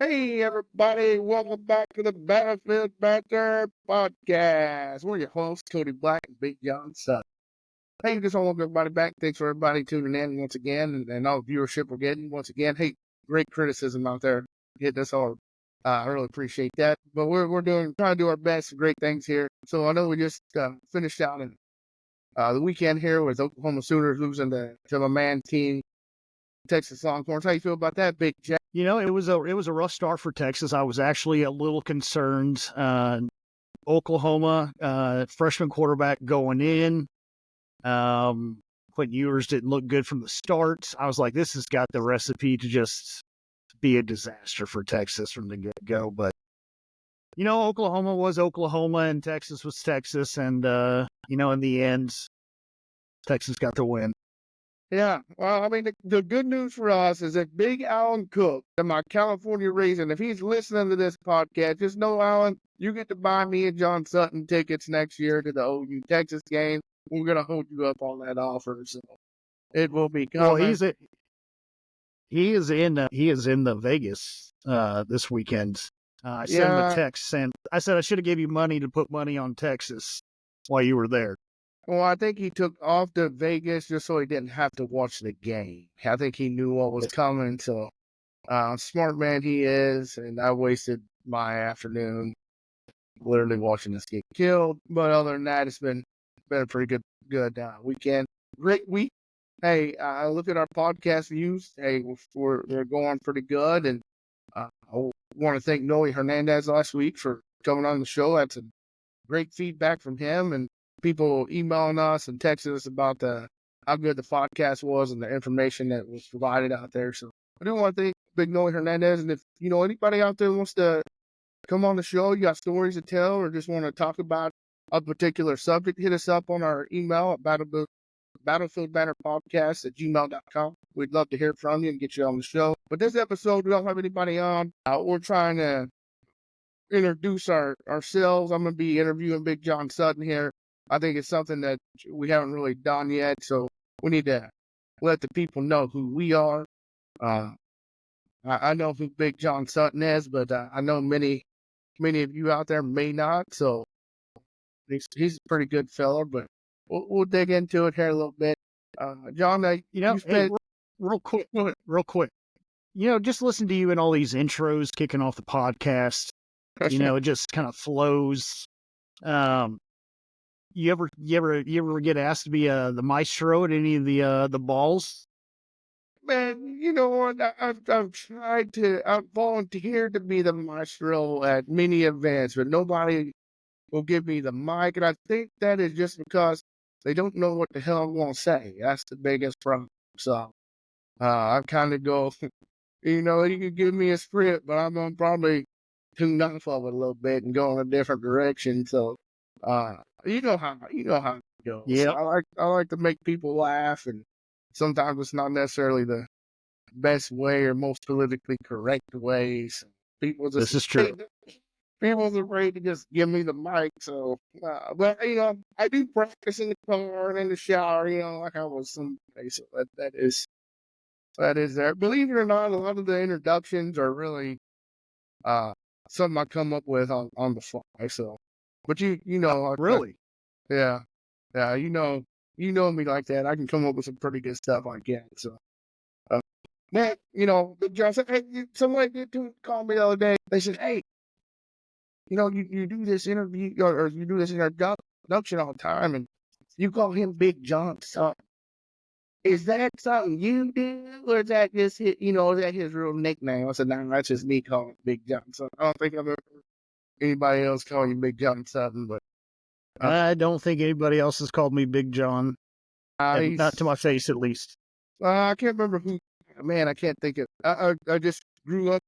Hey, everybody, welcome back to the Battlefield Banter podcast. We're your hosts, Codye Black and Big John Sutton. Hey, just want to welcome everybody back. Thanks for everybody tuning in once again and all the viewership we're getting once again. Hey, great criticism out there. Hitting us all. I really appreciate that. But we're trying to do our best, great things here. So I know we just finished out in the weekend here with Oklahoma Sooners losing to my man team, Texas Longhorns. How you feel about that, Big Jack? It was a rough start for Texas. I was actually a little concerned. Oklahoma freshman quarterback going in. Quentin Ewers didn't look good from the start. I was like, this has got the recipe to just be a disaster for Texas from the get-go. But Oklahoma was Oklahoma and Texas was Texas, and in the end, Texas got the win. Yeah, well, I mean, the good news for us is that Big Alan Cook, my California raisin, if he's listening to this podcast, just know, Alan, you get to buy me and John Sutton tickets next year to the OU Texas game. We're gonna hold you up on that offer, so it will be coming. Well, he is in the Vegas this weekend. I sent him a text and I said I should have gave you money to put money on Texas while you were there. Well, I think he took off to Vegas just so he didn't have to watch the game. I think he knew what was coming, so smart man he is, and I wasted my afternoon literally watching this get killed. But other than that, it's been a pretty good weekend. Great week. Hey, I look at our podcast views. Hey, they're going pretty good, and I want to thank Noe Hernandez last week for coming on the show. That's some great feedback from him and people emailing us and texting us about how good the podcast was and the information that was provided out there. So I do want to thank Big Noe Hernandez, and if anybody out there wants to come on the show, you got stories to tell, or just want to talk about a particular subject, hit us up on our email at battlefieldbannerpodcast@gmail.com. We'd love to hear from you and get you on the show. But this episode, we don't have anybody on. We're trying to introduce ourselves. I'm going to be interviewing Big John Sutton here. I think it's something that we haven't really done yet, so we need to let the people know who we are. I know who Big John Sutton is, but I know many of you out there may not, so he's a pretty good fella, but we'll dig into it here a little bit. John, real quick. Just listen to you and all these intros kicking off the podcast. It just kind of flows. You ever get asked to be the maestro at any of the balls? Man, you know what? I've volunteered to be the maestro at many events, but nobody will give me the mic, and I think that is just because they don't know what the hell I'm going to say. That's the biggest problem. So I kind of go, you can give me a script, but I'm going to probably tune off of it a little bit and go in a different direction. So you know how it goes. Yeah, I like to make people laugh, and sometimes it's not necessarily the best way or most politically correct ways. this is true. People's afraid to just give me the mic. So, but I do practice in the car and in the shower. Like I was somebody. So that is there. Believe it or not, a lot of the introductions are really something I come up with on the fly. So, but really, yeah, you know me like that. I can come up with some pretty good stuff like that. So. Man, Big John said, hey, somebody did call me the other day. They said, hey, you do this interview or you do this introduction all the time, and you call him Big John Sutton. Is that something you do, or is that just is that his real nickname? I said, no, that's just me calling Big John Sutton. I don't think I've ever heard anybody else calling you Big John Sutton, but I don't think anybody else has called me Big John. Not to my face, at least. I can't remember who. Man, I can't think of. I just grew up.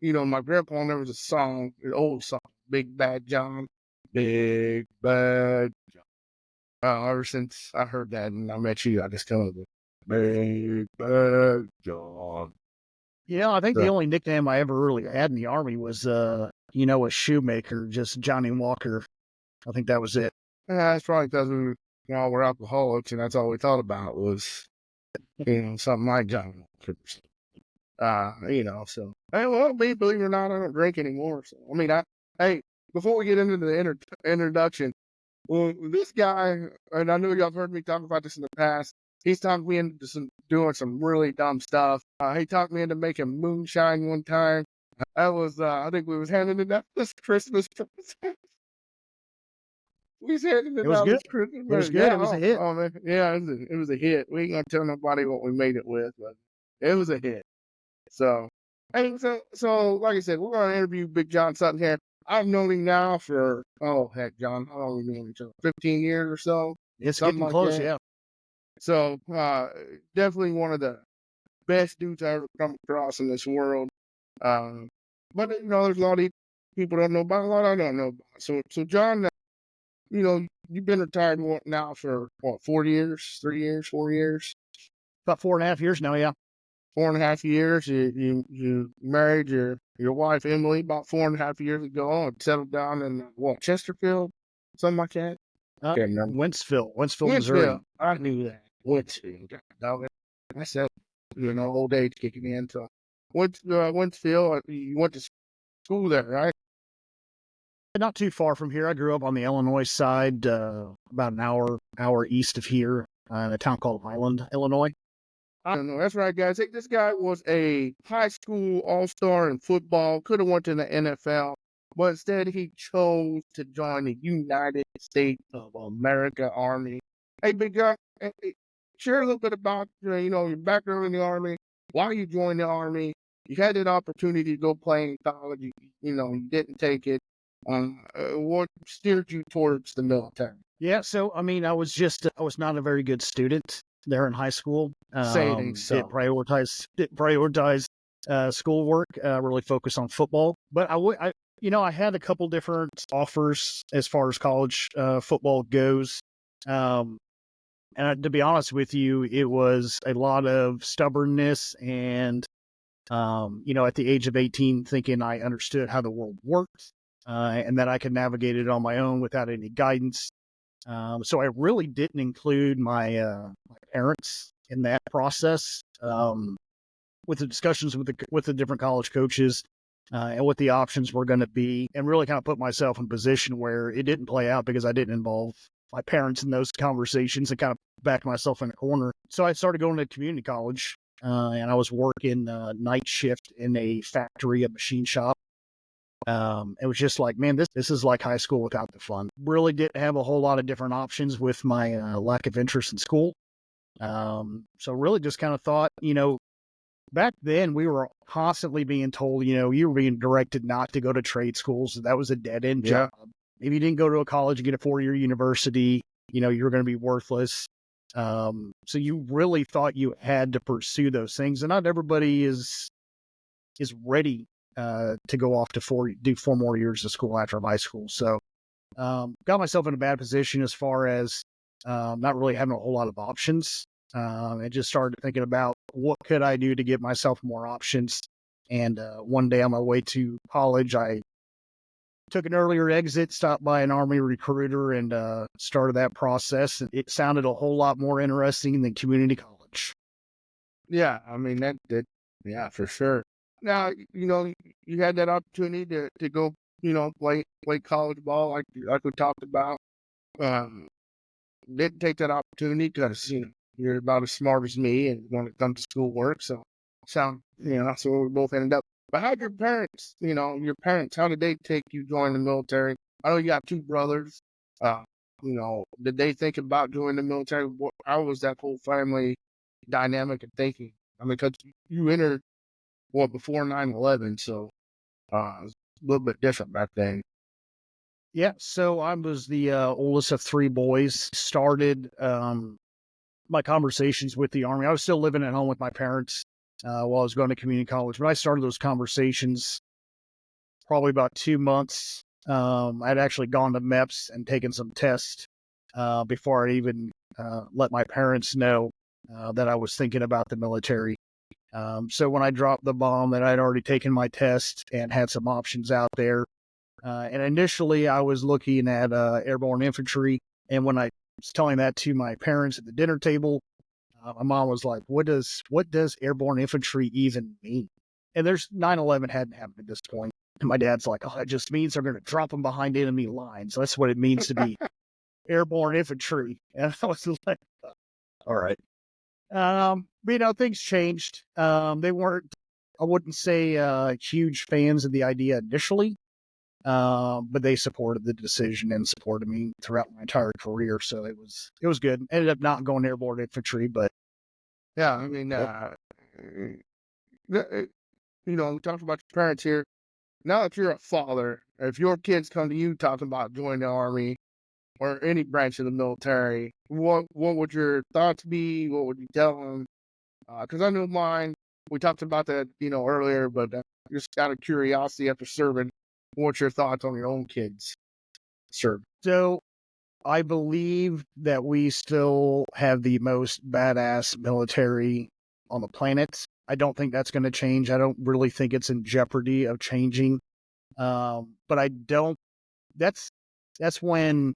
My grandpa, there was a song, an old song, Big Bad John. Big Bad John. Ever since I heard that and I met you, I just come up with Big Bad John. I think the only nickname I ever really had in the Army was, a shoemaker, just Johnny Walker. I think that was it. Yeah, that's probably because we were alcoholics and that's all we thought about was, something like Johnny Walker. So. Hey, well, me, believe it or not, I don't drink anymore. So, I mean, hey, before we get into the introduction, well, this guy, and I know y'all have heard me talk about this in the past. He's talked me into doing some really dumb stuff. He talked me into making moonshine one time. That was, I think we was handing it out this Christmas. We was handing It it was out good. this Christmas. It was good. Yeah, It was a hit. oh man, yeah, it was a hit. We ain't gonna tell nobody what we made it with, but it was a hit. So, hey, so like I said, we're gonna interview Big John Sutton here. I've known him now for heck, John, how long have we known each other? 15 years or so, It's something getting like close. that. Yeah. So, definitely one of the best dudes I ever come across in this world. Um, but there's a lot of people don't know about, a lot I don't know about. So John, you've been retired now for what, 4 years, 3 years, 4 years? About 4.5 years now. Yeah. 4.5 years. You married your wife Emily about 4.5 years ago and settled down in what, Chesterfield, something like that. Can't remember. Wentzville, Winsville. Missouri. I knew that. Winsville. God dog it. I said, old age kicking in. So Winsville. You went to school there, right? Not too far from here. I grew up on the Illinois side, about an hour east of here, in a town called Highland, Illinois. I don't know. That's right, guys. Hey, this guy was a high school all-star in football. Could have went to the NFL, but instead he chose to join the United States of America Army. Hey, big guy, share a little bit about your background in the Army. Why you joined the Army? You had that opportunity to go play in college. You didn't take it. What steered you towards the military? Yeah. So, I mean, I was not a very good student there in high school. Say it ain't so. Didn't prioritize schoolwork, really focus on football. But I had a couple different offers as far as college football goes. And to be honest with you, it was a lot of stubbornness and, at the age of 18, thinking I understood how the world worked, and that I could navigate it on my own without any guidance. So I really didn't include my parents in that process, with the discussions with the different college coaches, and what the options were going to be, and really kind of put myself in a position where it didn't play out because I didn't involve my parents in those conversations and kind of backed myself in a corner. So I started going to community college, and I was working night shift in a factory, a machine shop. It was just like, man, this is like high school without the fun. Really didn't have a whole lot of different options with my lack of interest in school. So really just kind of thought, back then we were constantly being told, you were being directed not to go to trade schools. That was a dead end job. If you didn't go to a college and get a 4-year university, you were going to be worthless. So you really thought you had to pursue those things, and not everybody is ready to go off to do 4 more years of school after high school. So got myself in a bad position as far as not really having a whole lot of options, and just started thinking about what could I do to give myself more options. And one day on my way to college, I took an earlier exit, stopped by an Army recruiter, and started that process. It sounded a whole lot more interesting than community college. Yeah, I mean yeah, for sure. Now, you had that opportunity to go, play college ball like we talked about. Um, didn't take that opportunity because you're about as smart as me, and when it comes to schoolwork, so that's where we both ended up. But how'd your parents, how did they take you joining the military? I know you got 2 brothers. Uh, did they think about joining the military? How was that whole family dynamic and thinking? I mean, because you entered before 9/11, so it was a little bit different back then. Yeah, so I was the oldest of 3 boys. Started my conversations with the Army. I was still living at home with my parents while I was going to community college, but I started those conversations probably about 2 months. I'd actually gone to MEPS and taken some tests before I even let my parents know that I was thinking about the military. So when I dropped the bomb that I'd already taken my test and had some options out there, and initially I was looking at airborne infantry. And when I was telling that to my parents at the dinner table, my mom was like, what does airborne infantry even mean? And there's 9/11 hadn't happened at this point. And my dad's like, oh, it just means they're going to drop them behind enemy lines. That's what it means to be airborne infantry. And I was like, all right. But, things changed. They weren't, I wouldn't say, huge fans of the idea initially. But they supported the decision and supported me throughout my entire career. So it was good. Ended up not going airborne infantry, but Yeah, I mean, we talked about your parents here. Now, if you're a father, if your kids come to you talking about joining the Army or any branch of the military, what would your thoughts be? What would you tell them? Because I know mine. We talked about that, earlier, but just out of curiosity after serving, what's your thoughts on your own kids serving? so I believe that we still have the most badass military on the planet. I don't think that's going to change. I don't really think it's in jeopardy of changing. But I don't. That's when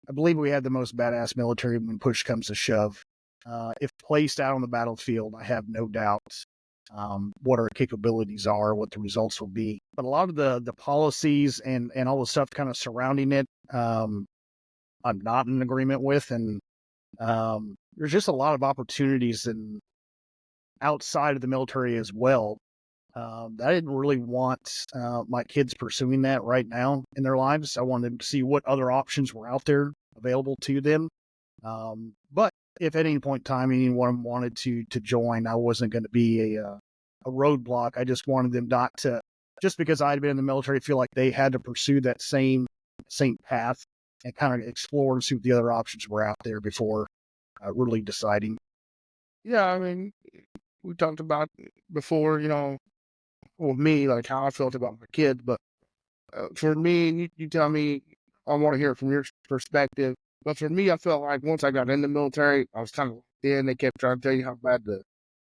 I believe we have the most badass military when push comes to shove. If placed out on the battlefield, I have no doubt what our capabilities are, what the results will be. But a lot of the policies and all the stuff kind of surrounding it, I'm not in agreement with. And there's just a lot of opportunities and outside of the military as well. I didn't really want my kids pursuing that right now in their lives. I wanted them to see what other options were out there available to them. But if at any point in time anyone wanted to join, I wasn't going to be a roadblock. I just wanted them not to, just because I'd been in the military, feel like they had to pursue that same path and kind of explore and see what the other options were out there before really deciding. Yeah, I mean, we talked about before, with me, like how I felt about my kids, but for me, you tell me, I want to hear it from your perspective. But for me, I felt like once I got in the military, I was kind of then they kept trying to tell you how bad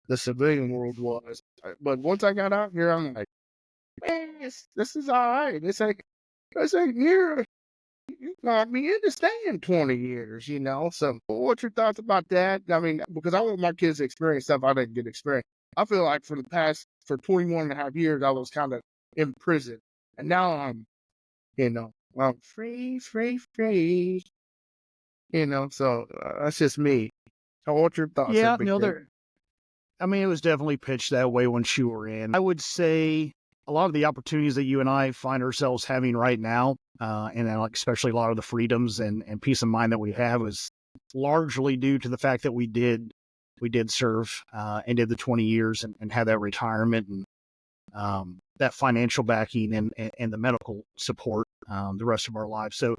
the civilian world was. But once I got out here, I'm like, man, this is all right. This ain't here. You got me into staying 20 years, So what's your thoughts about that? I mean, because I want my kids to experience stuff I didn't get to experience. I feel like for 21 and a half years, I was kind of in prison. And now I'm free, free, free, so that's just me. So what's your thoughts there, Yeah, Big J? I mean, it was definitely pitched that way when you were in. I would say a lot of the opportunities that you and I find ourselves having right now, and then like especially a lot of the freedoms and peace of mind that we have, is largely due to the fact that we did serve and did the 20 years and had that retirement and that financial backing and the medical support the rest of our lives. So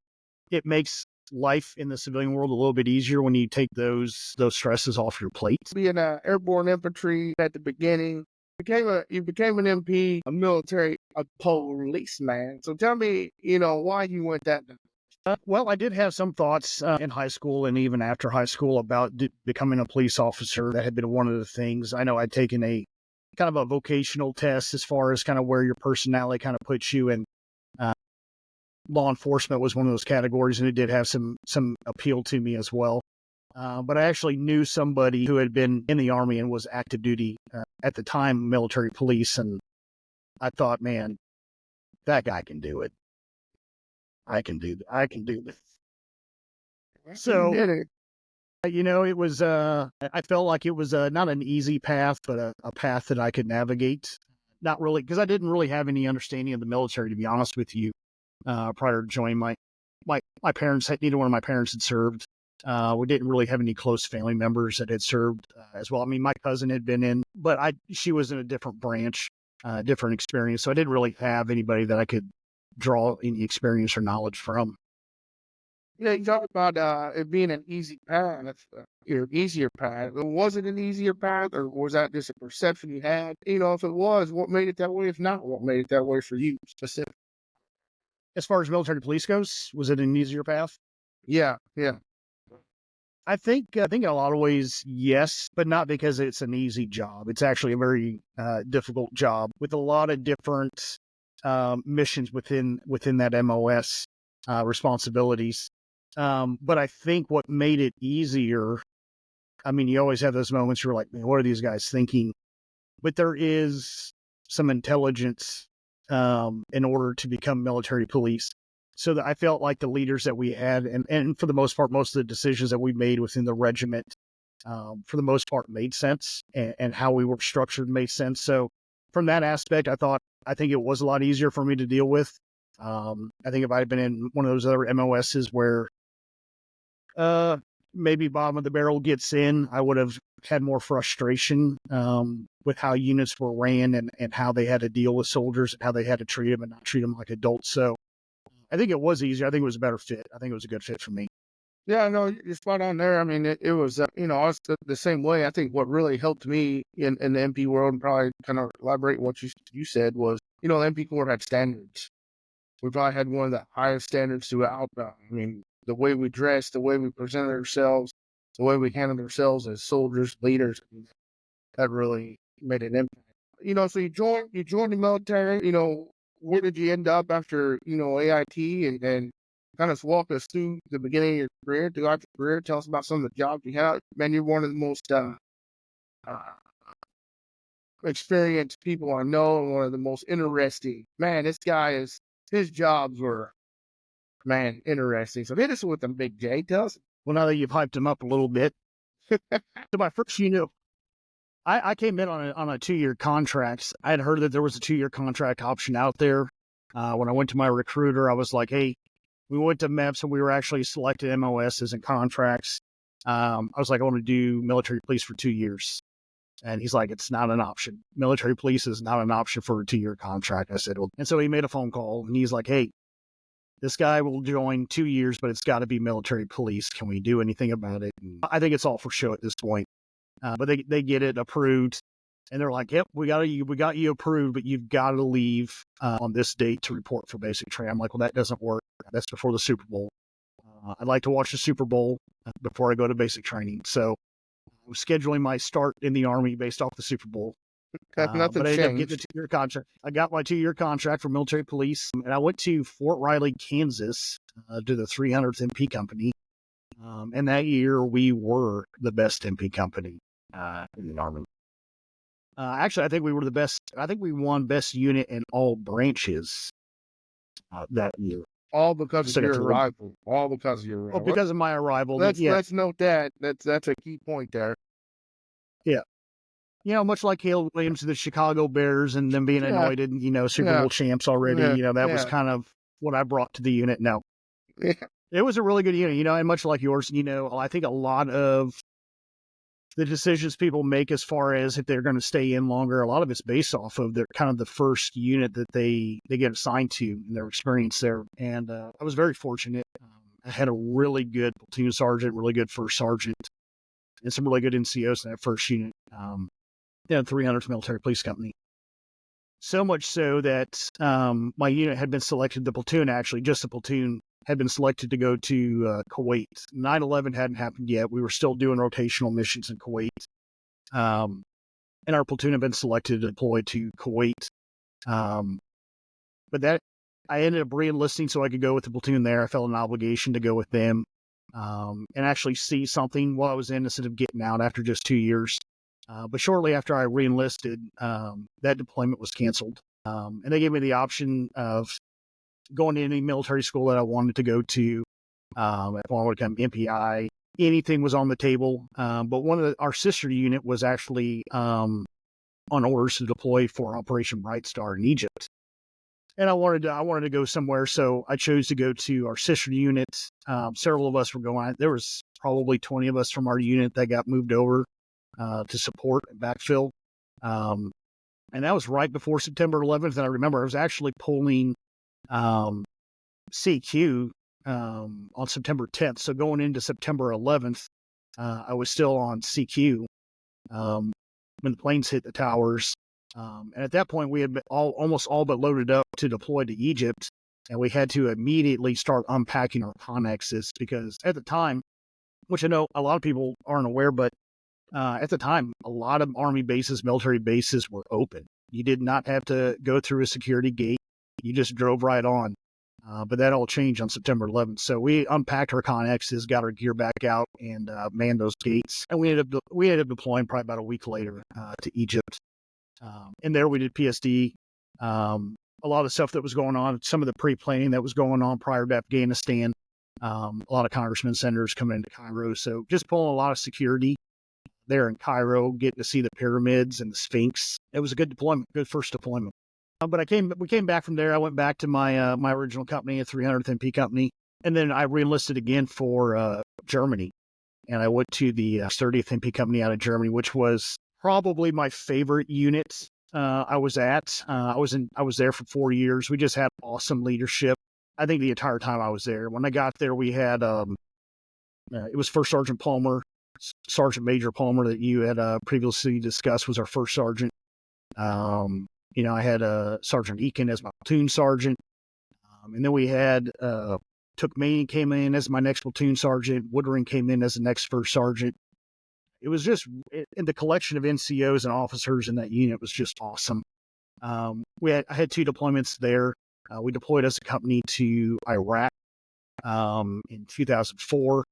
it makes life in the civilian world a little bit easier when you take those stresses off your plate. Being airborne infantry at the beginning, you became an MP, a military, a policeman. So tell me, why you went that. Well, I did have some thoughts in high school and even after high school about becoming a police officer. That had been one of the things. I know I'd taken a kind of a vocational test as far as kind of where your personality kind of puts you in. Law enforcement was one of those categories, and it did have some appeal to me as well. But I actually knew somebody who had been in the Army and was active duty at the time, military police, and I thought, man, that guy can do it. I can do this. So, it was, I felt like it was not an easy path, but a path that I could navigate. Not really, because I didn't really have any understanding of the military, to be honest with you, prior to joining my parents. Neither one of my parents had served. We didn't really have any close family members that had served as well. I mean, my cousin had been in, but she was in a different branch, different experience. So I didn't really have anybody that I could draw any experience or knowledge from. You talk about it being an easy path, or easier path. Was it an easier path, or was that just a perception you had? If it was, what made it that way? If not, what made it that way for you specifically? As far as military police goes, was it an easier path? Yeah, yeah. I think in a lot of ways, yes, but not because it's an easy job. It's actually a very difficult job with a lot of different missions within that MOS responsibilities. But I think what made it easier, I mean, you always have those moments where you're like, man, what are these guys thinking? But there is some intelligence in order to become military police. So that I felt like the leaders that we had, and for the most part, most of the decisions that we made within the regiment, for the most part, made sense, and how we were structured made sense. So from that aspect, I think it was a lot easier for me to deal with. I think if I had been in one of those other MOSs where maybe bottom of the barrel gets in, I would have had more frustration with how units were ran and how they had to deal with soldiers and how they had to treat them and not treat them like adults. So I think it was easier. I think it was a better fit. I think it was a good fit for me. Yeah, no, you're spot on there. I mean, it was, I was the same way. I think what really helped me in the MP world, and probably kind of elaborate what you said, was, the MP Corps had standards. We probably had one of the highest standards throughout. I mean, the way we dressed, the way we presented ourselves, the way we handled ourselves as soldiers, leaders, that really made an impact. So you joined the military. Where did you end up after AIT, and kind of walk us through the beginning of your career, throughout your career. Tell us about some of the jobs you had. Man, you're one of the most uh, experienced people I know, and one of the most interesting. Man, his jobs were, man, interesting. So hit us with them, Big J. Tell us. Well, now that you've hyped him up a little bit, so my first unit, I came in on a 2-year contract. I had heard that there was a 2-year contract option out there. When I went to my recruiter, I was like, hey, we went to MEPS and we were actually selected MOSs and contracts. I was like, I want to do military police for 2 years. And he's like, it's not an option. Military police is not an option for a 2-year contract. I said, well, and so he made a phone call and he's like, hey, this guy will join 2 years, but it's got to be military police. Can we do anything about it? And I think it's all for show at this point. But they get it approved, and they're like, "Yep, we got you approved, but you've got to leave on this date to report for basic training." I'm like, "Well, that doesn't work. That's before the Super Bowl. I'd like to watch the Super Bowl before I go to basic training." So I was scheduling my start in the Army based off the Super Bowl. Nothing But I ended up getting changed. the 2-year contract. I got my 2-year contract for military police, and I went to Fort Riley, Kansas, to the 300th MP company. And that year, we were the best MP company in the Army. Actually, I think we were the best. I think we won best unit in all branches that year. All because So of I got your to arrival. All because of your well, arrival. because of my arrival. Let's note that. That's a key point there. Yeah. Much like Caleb Williams to the Chicago Bears and them being Yeah, anointed, Super yeah, Bowl champs already. yeah, That was yeah, kind of what I brought to the unit. No, yeah. it was a really good unit, and much like yours, I think a lot of the decisions people make as far as if they're going to stay in longer, a lot of it's based off of their kind of the first unit that they get assigned to and their experience there. And I was very fortunate. I had a really good platoon sergeant, really good first sergeant, and some really good NCOs in that first unit. 300th Military Police Company. So much so that my unit had been selected, the platoon actually, just the platoon, had been selected to go to Kuwait. 9/11 hadn't happened yet. We were still doing rotational missions in Kuwait. And our platoon had been selected to deploy to Kuwait. But I ended up re-enlisting so I could go with the platoon there. I felt an obligation to go with them and actually see something while I was in instead of getting out after just 2 years. But shortly after I re-enlisted, that deployment was canceled. And they gave me the option of going to any military school that I wanted to go to. If I wanted to become MPI, anything was on the table. But our sister unit was actually on orders to deploy for Operation Bright Star in Egypt. And I wanted to go somewhere, so I chose to go to our sister unit. Several of us were going. There was probably 20 of us from our unit that got moved over to support and backfill. And that was right before September 11th. And I remember I was actually polling CQ on September 10th. So going into September 11th, I was still on CQ when the planes hit the towers. And at that point, we had been almost all but loaded up to deploy to Egypt. And we had to immediately start unpacking our connexes because at the time, which I know a lot of people aren't aware, but at the time, a lot of Army bases, military bases were open. You did not have to go through a security gate. You just drove right on. But that all changed on September 11th. So we unpacked our connexes, got our gear back out, and manned those gates. And we ended up deploying probably about a week later to Egypt. And there we did PSD. A lot of the stuff that was going on, some of the pre-planning that was going on prior to Afghanistan. A lot of congressmen, senators coming into Cairo. So just pulling a lot of security there in Cairo, getting to see the pyramids and the Sphinx. It was a good deployment, good first deployment. But we came back from there. I went back to my my original company, a 300th MP company, and then I reenlisted again for Germany. And I went to the 30th MP company out of Germany, which was probably my favorite unit I was at. I was there for 4 years. We just had awesome leadership. I think the entire time I was there. When I got there, we had it was First Sergeant Palmer, Sergeant Major Palmer that you had previously discussed was our first sergeant. I had Sergeant Eakin as my platoon sergeant, and then we had Took-Main came in as my next platoon sergeant. Woodring came in as the next first sergeant. It was just, and the collection of NCOs and officers in that unit was just awesome. I had 2 deployments there. We deployed as a company to Iraq in 2004.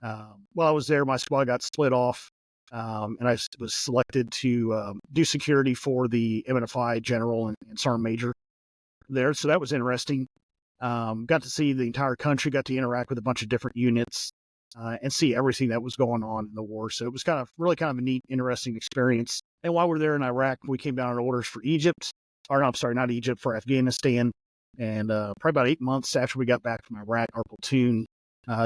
While I was there, my squad got split off, and I was selected to do security for the MNFI general and sergeant major there. So that was interesting. Got to see the entire country, got to interact with a bunch of different units, and see everything that was going on in the war. So it was really kind of a neat, interesting experience. And while we were there in Iraq, we came down on orders for Egypt, or no, I'm sorry, not Egypt, for Afghanistan. And probably about 8 months after we got back from Iraq, our platoon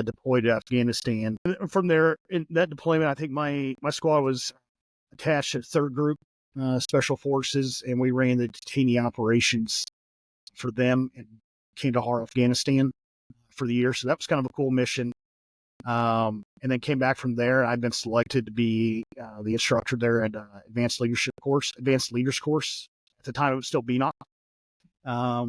deployed to Afghanistan. And from there, in that deployment, I think my squad was attached to 3rd Group, Special Forces, and we ran the detainee operations for them in Kandahar, Afghanistan for the year. So that was kind of a cool mission. And then came back from there. I've been selected to be the instructor there at Advanced Leaders Course. At the time, it was still BNOC,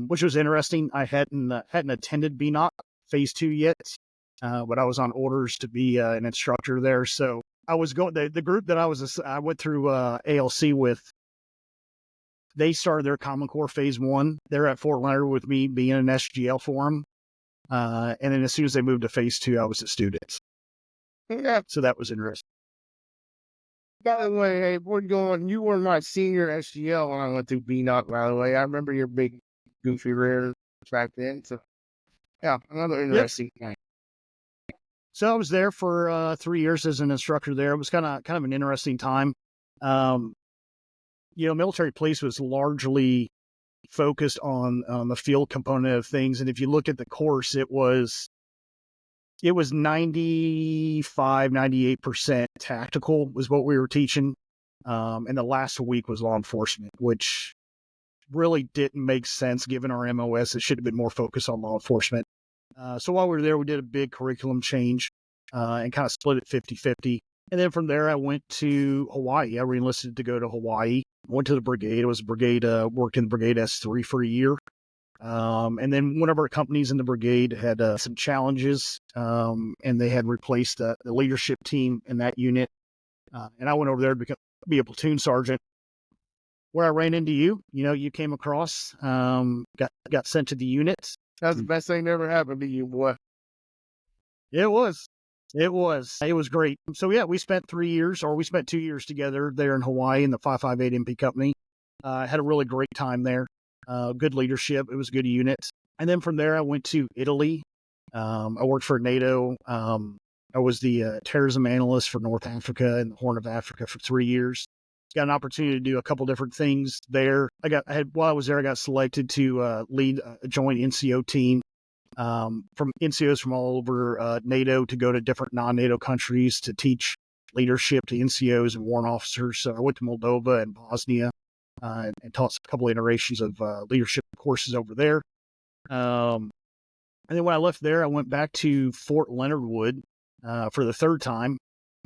which was interesting. I hadn't attended BNOC Phase 2 yet, but I was on orders to be an instructor there. So I was going. The group that I went through ALC with, they started their Common Core Phase 1. They're at Fort Leonard with me being an SGL for them. And then as soon as they moved to Phase 2, I was a student. Yeah. So that was interesting. By the way, hey, we're going. You were my senior SGL when I went through BNOC, by the way. I remember your big, goofy rear back then. So, yeah, another interesting thing. So I was there for 3 years as an instructor there. It was kind of an interesting time. Military police was largely focused on the field component of things. And if you look at the course, it was 95, 98% tactical was what we were teaching. And the last week was law enforcement, which really didn't make sense given our MOS. It should have been more focused on law enforcement. So while we were there, we did a big curriculum change and kind of split it 50-50. And then from there, I went to Hawaii. I reenlisted to go to Hawaii. Went to the brigade. I was a brigade, worked in the brigade S3 for a year. And then one of our companies in the brigade had some challenges, and they had replaced the leadership team in that unit. And I went over there to be a platoon sergeant, where I ran into you. You came across, got sent to the unit. That's the best thing that ever happened to you, boy. It was great. So yeah, we spent 2 years together there in Hawaii in the 558 MP company. Had a really great time there. Good leadership. It was a good unit. And then from there, I went to Italy. I worked for NATO. I was the terrorism analyst for North Africa and the Horn of Africa for 3 years. Got an opportunity to do a couple different things there. While I was there, I got selected to lead a joint NCO team from NCOs from all over NATO to go to different non-NATO countries to teach leadership to NCOs and warrant officers. So I went to Moldova and Bosnia and taught a couple of iterations of leadership courses over there. And then when I left there, I went back to Fort Leonard Wood for the 3rd time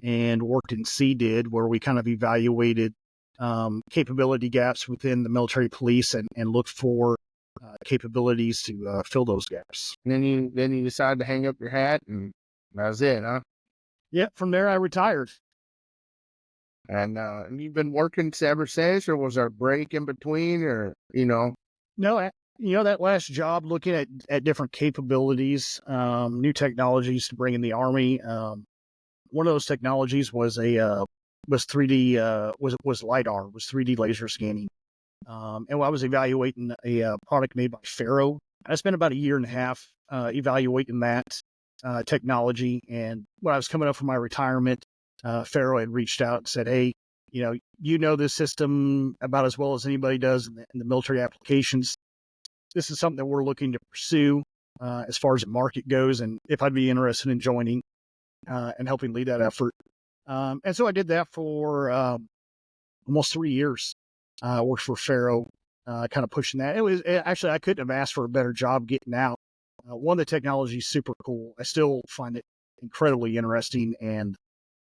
and worked in CDID, where we kind of evaluated capability gaps within the military police and looked for capabilities to fill those gaps. And then you decided to hang up your hat, and that was it, huh? Yeah, from there I retired. And you've been working ever since, or was there a break in between, or No, that last job, looking at different capabilities, new technologies to bring in the Army. One of those technologies was a 3D was LiDAR, was 3D laser scanning. And I was evaluating a product made by Faro. I spent about a year and a half evaluating that technology. And when I was coming up for my retirement, Faro had reached out and said, "Hey, you know this system about as well as anybody does in the military applications. This is something that we're looking to pursue as far as the market goes, and if I'd be interested in joining and helping lead that effort." And so I did that for almost 3 years. Worked for Faro, kind of pushing that. Actually, I couldn't have asked for a better job getting out. One, the technology is super cool. I still find it incredibly interesting and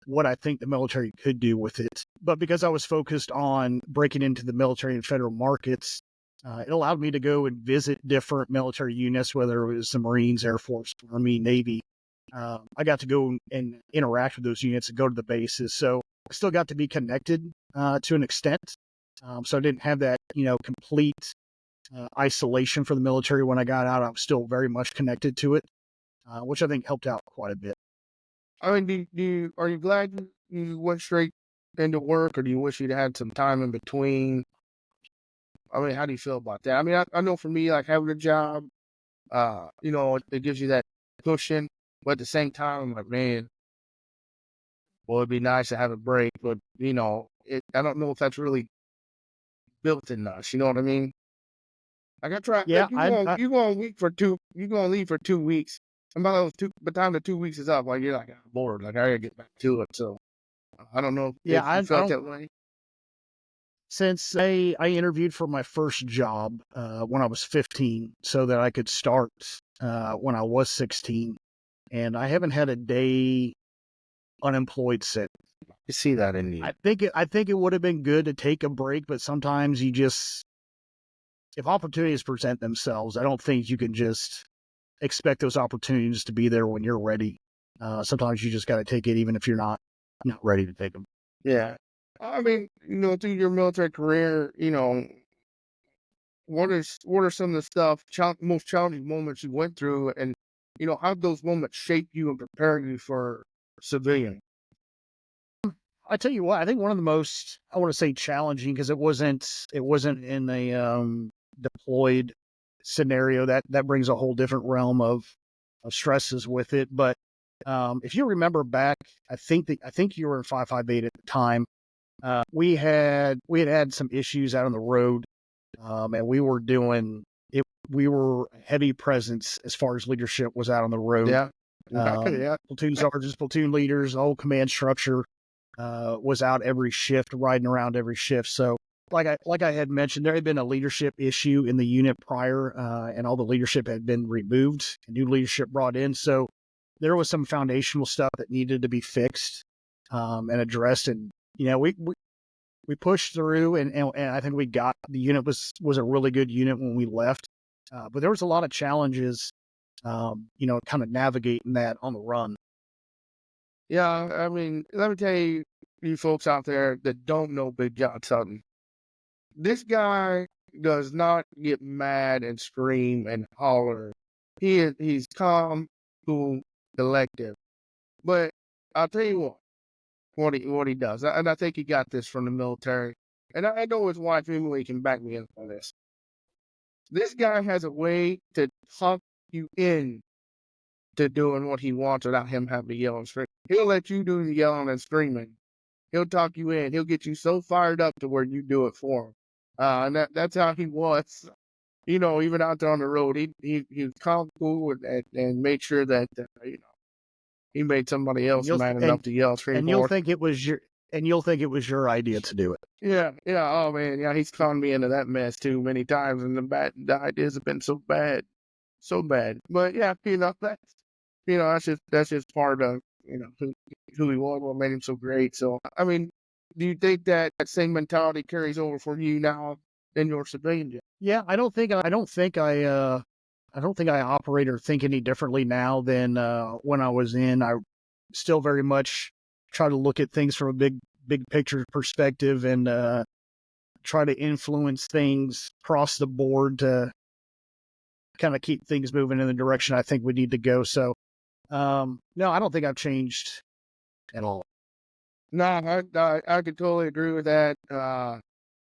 what I think the military could do with it. But because I was focused on breaking into the military and federal markets, it allowed me to go and visit different military units, whether it was the Marines, Air Force, Army, Navy. I got to go and interact with those units and go to the bases. So I still got to be connected to an extent. So I didn't have that, complete isolation for the military when I got out. I was still very much connected to it, which I think helped out quite a bit. I mean, are you glad you went straight into work, or do you wish you'd had some time in between? I mean, how do you feel about that? I mean, I know for me, like having a job, it gives you that cushion, but at the same time, I'm like, man, well, it'd be nice to have a break, but I don't know if that's really built in us. You know what I mean? Like I try, Yeah, like you go on week for two, you go on leave for 2 weeks, and by the time the 2 weeks is up, like you're like, I'm bored, like I gotta get back to it. So I don't know yeah, if I you felt don't. that way. Since I interviewed for my first job when I was 15, so that I could start when I was 16, and I haven't had a day unemployed since. You see that in you. I think it would have been good to take a break, but sometimes if opportunities present themselves, I don't think you can just expect those opportunities to be there when you're ready. Sometimes you just got to take it, even if you're not ready to take them. Yeah. I mean, through your military career, what are some of the most challenging moments you went through, and how did those moments shape you and prepare you for civilian? I tell you what, I think one of the most, I want to say, challenging, because it wasn't in a deployed scenario. That brings a whole different realm of stresses with it. But if you remember back, I think you were in 558 at the time. We had some issues out on the road, and we were doing it. We were a heavy presence as far as leadership was out on the road. Yeah. Yeah. Platoon sergeants, platoon leaders, the whole command structure was out every shift, riding around every shift. So, like I had mentioned, there had been a leadership issue in the unit prior, and all the leadership had been removed, and new leadership brought in. So there was some foundational stuff that needed to be fixed and addressed. And we pushed through, and I think we got the unit was a really good unit when we left. But there was a lot of challenges, kind of navigating that on the run. Yeah, I mean, let me tell you folks out there that don't know Big John Sutton. This guy does not get mad and scream and holler. He's calm, cool, collective. But I'll tell you what he does, and I think he got this from the military. And I know his wife Emily can back me up on this. This guy has a way to talk you in to doing what he wants without him having to yell and scream. He'll let you do the yelling and screaming. He'll talk you in. He'll get you so fired up to where you do it for him. And that's how he was. Even out there on the road, he was calm, cool, and made sure that he made somebody And else you'll mad enough and to yell and scream and you'll for. think it was your idea to do it. Yeah, yeah. Oh man, yeah. He's conned me into that mess too many times, and the ideas have been so bad, so bad. But yeah, that's just part of who he was, what made him so great. So I mean, do you think that same mentality carries over for you now in your civilian job? Yeah, I don't think I operate or think any differently now than when I was in. I still very much try to look at things from a big picture perspective, and try to influence things across the board to kind of keep things moving in the direction I think we need to go. So, no, I don't think I've changed at all. No, I could totally agree with that.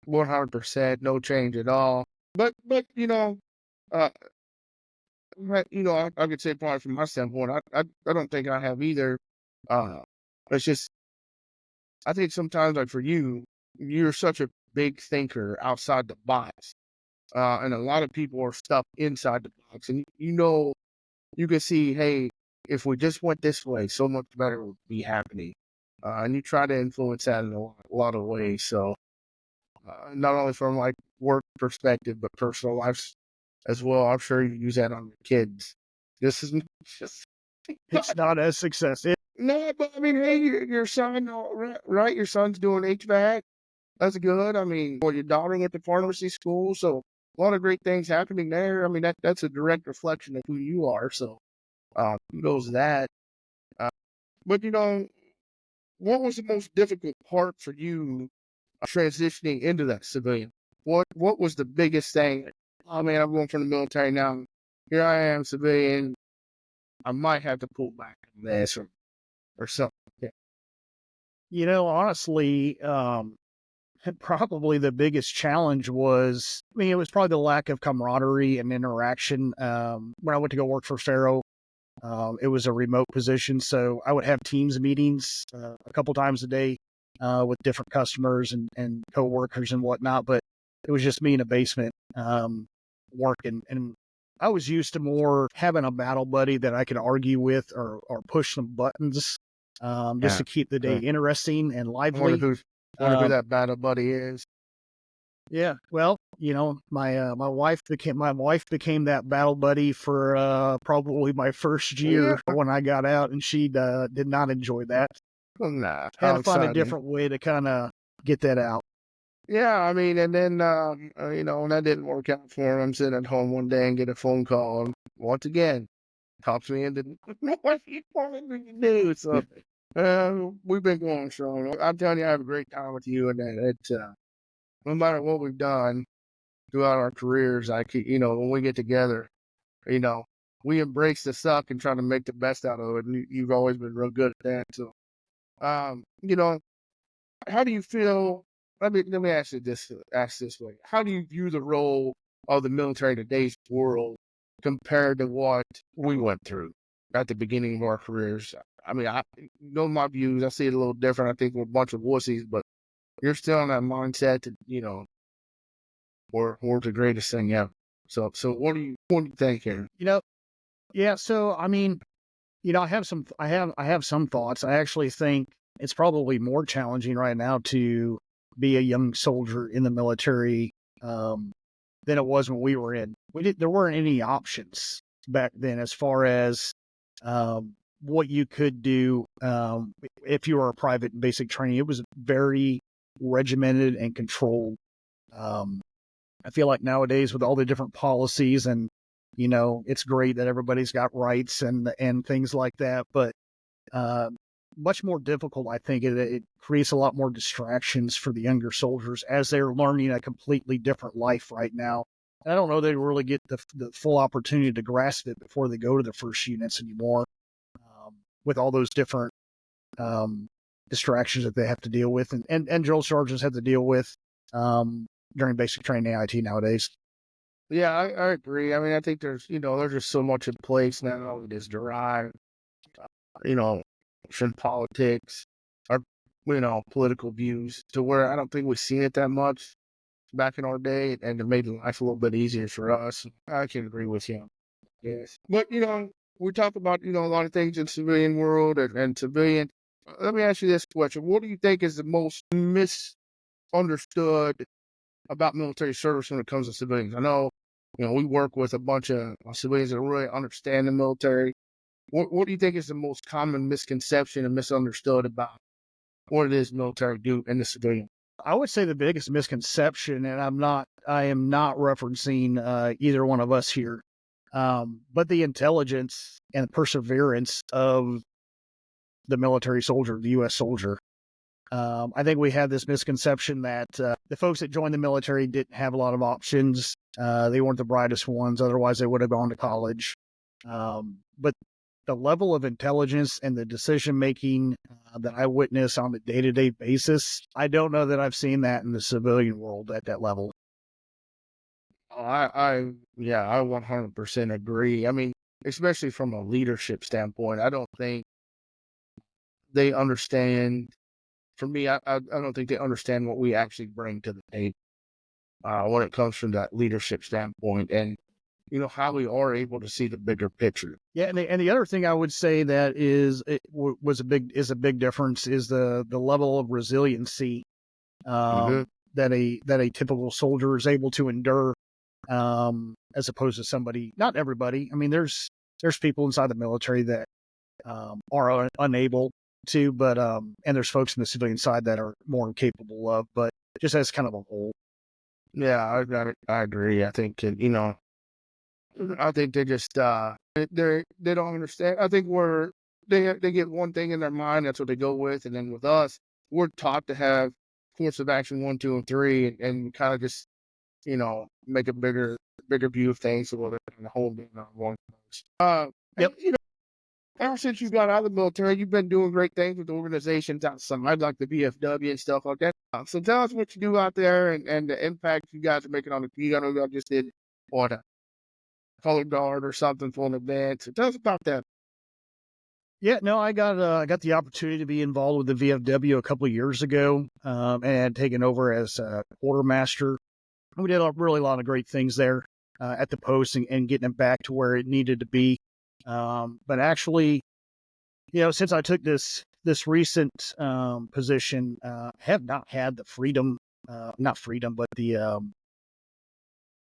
100%, no change at all. But uh, I could say probably from my standpoint, I don't think I have either. Uh, it's just I think sometimes like for you, you're such a big thinker outside the box, and a lot of people are stuck inside the box, and you can see, hey, if we just went this way, so much better would be happening. And you try to influence that in a lot of ways. So, not only from like work perspective, but personal life as well. I'm sure you use that on your kids. This is just It's not as success. no, but I mean, hey, your son, right? Your son's doing HVAC. That's good. I mean, or your daughter went to pharmacy school, so a lot of great things happening there. I mean, that's a direct reflection of who you are. So, kudos to that. Uh, but what was the most difficult part for you transitioning into that civilian? What was the biggest thing? Oh man, I'm going from the military now. Here I am, civilian. I might have to pull back on this or something. Yeah. Honestly, probably the biggest challenge was, it was probably the lack of camaraderie and interaction. When I went to go work for Faro, it was a remote position, so I would have Teams meetings a couple times a day with different customers and coworkers and whatnot. But it was just me in a basement working, and I was used to more having a battle buddy that I could argue with or push some buttons just Yeah. to keep the day interesting and I wonder lively. who Um, that battle buddy is. yeah, well, my wife became that battle buddy for probably my first Yeah. year when I got out, and she did not enjoy that. Nah, Had how to find a exciting. different way to kind of get that out. Yeah, I mean, and then when that didn't work out for him, I'm sitting at home one day and get a phone call, and once again talks me into what he wanted me to do. So we've been going strong. I'm telling you, I have a great time with you, and that no matter what we've done throughout our careers, I keep, when we get together, you know, we embrace the suck and try to make the best out of it. And you've always been real good at that. So, um, you know, how do you feel? Let me ask this way. How do you view the role of the military in today's world compared to what we went through at the beginning of our careers? I mean, I know my views. I see it a little different. I think we're a bunch of wussies, but you're still in that mindset that we're the greatest thing ever. So what do you think here? Yeah. So I have some thoughts. I actually think it's probably more challenging right now to be a young soldier in the military than it was when we were in. There weren't any options back then as far as what you could do if you were a private in basic training. It was very regimented and controlled. Um, I feel like nowadays with all the different policies and it's great that everybody's got rights and things like that, but uh, much more difficult. I think it creates a lot more distractions for the younger soldiers as they're learning a completely different life right now. And I don't know they really get the full opportunity to grasp it before they go to the first units anymore, with all those different um, distractions that they have to deal with, and drill sergeants have to deal with um, during basic training AIT nowadays. Yeah, I agree. I mean, I think there's just so much in place now. It is derived, you know, from politics or, political views to where I don't think we've seen it that much back in our day, and it made life a little bit easier for us. I can agree with you. Yes. But, we talk about, a lot of things in civilian world and civilian. Let me ask you this question. What do you think is the most misunderstood about military service when it comes to civilians? I know, we work with a bunch of civilians that really understand the military. What do you think is the most common misconception and misunderstood about what it is military do in the civilian? I would say the biggest misconception, and I am not referencing either one of us here, but the intelligence and perseverance of the military soldier, the U.S. soldier. I think we have this misconception that the folks that joined the military didn't have a lot of options. They weren't the brightest ones, otherwise they would have gone to college. But the level of intelligence and the decision making that I witness on a day-to-day basis, I don't know that I've seen that in the civilian world at that level. Yeah, I 100% agree. I mean, especially from a leadership standpoint, I don't think they understand. For me, I don't think they understand what we actually bring to the table when it comes from that leadership standpoint, and how we are able to see the bigger picture. Yeah, and the other thing I would say that was a big difference is the level of resiliency Hmm. that a typical soldier is able to endure, as opposed to somebody. Not everybody. I mean, there's people inside the military that are unable to, but and there's folks in the civilian side that are more capable of. But just as kind of a whole. Yeah, I agree. I think they just they don't understand. I think they get one thing in their mind, that's what they go with, and then with us, we're taught to have course of action 1, 2, and 3, and kind of just make a bigger view of things, so we're kind of holding on one place. Yep. Ever since you got out of the military, you've been doing great things with organizations outside, like the VFW and stuff like that. So tell us what you do out there, and the impact you guys are making on the community. I know y'all just did what a color guard or something for an event. So tell us about that. Yeah, no, I got the opportunity to be involved with the VFW a couple of years ago, and had taken over as quartermaster. We did really a lot of great things there at the post, and getting it back to where it needed to be. But actually, since I took this recent position, have not had the freedom, not freedom, but the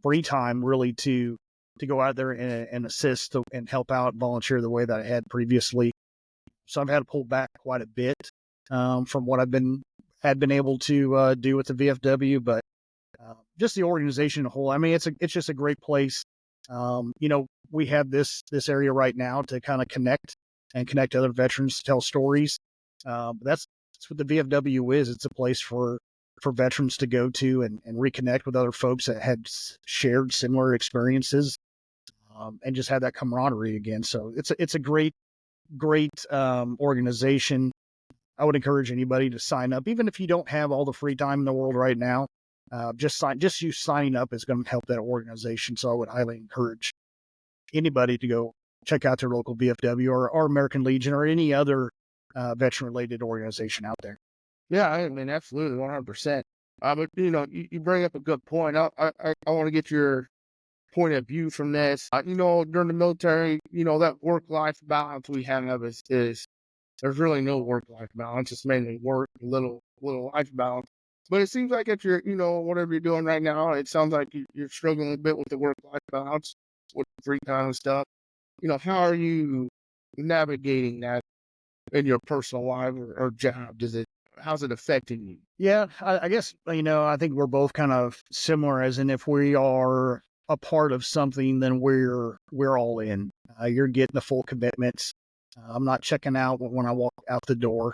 free time really to go out there and assist and help out, volunteer the way that I had previously. So I've had to pull back quite a bit from what had been able to do with the VFW, but just the organization as a whole. I mean, it's just a great place. We have this area right now to kind of connect other veterans to tell stories. That's what the VFW is. It's a place for veterans to go to and reconnect with other folks that had shared similar experiences, and just have that camaraderie again. So it's a great organization. I would encourage anybody to sign up, even if you don't have all the free time in the world right now. Just you signing up is going to help that organization. So I would highly encourage anybody to go check out their local VFW or American Legion or any other veteran related organization out there. Yeah, I mean, absolutely, 100%. But you bring up a good point. I want to get your point of view from this. During the military, that work-life balance we have is there's really no work-life balance. It's mainly work, little life balance. But it seems like if you're, whatever you're doing right now, it sounds like you're struggling a bit with the work-life balance, with free time and stuff. How are you navigating that in your personal life or job? How's it affecting you? Yeah, I guess, I think we're both kind of similar, as in if we are a part of something, then we're all in. You're getting the full commitments. I'm not checking out when I walk out the door.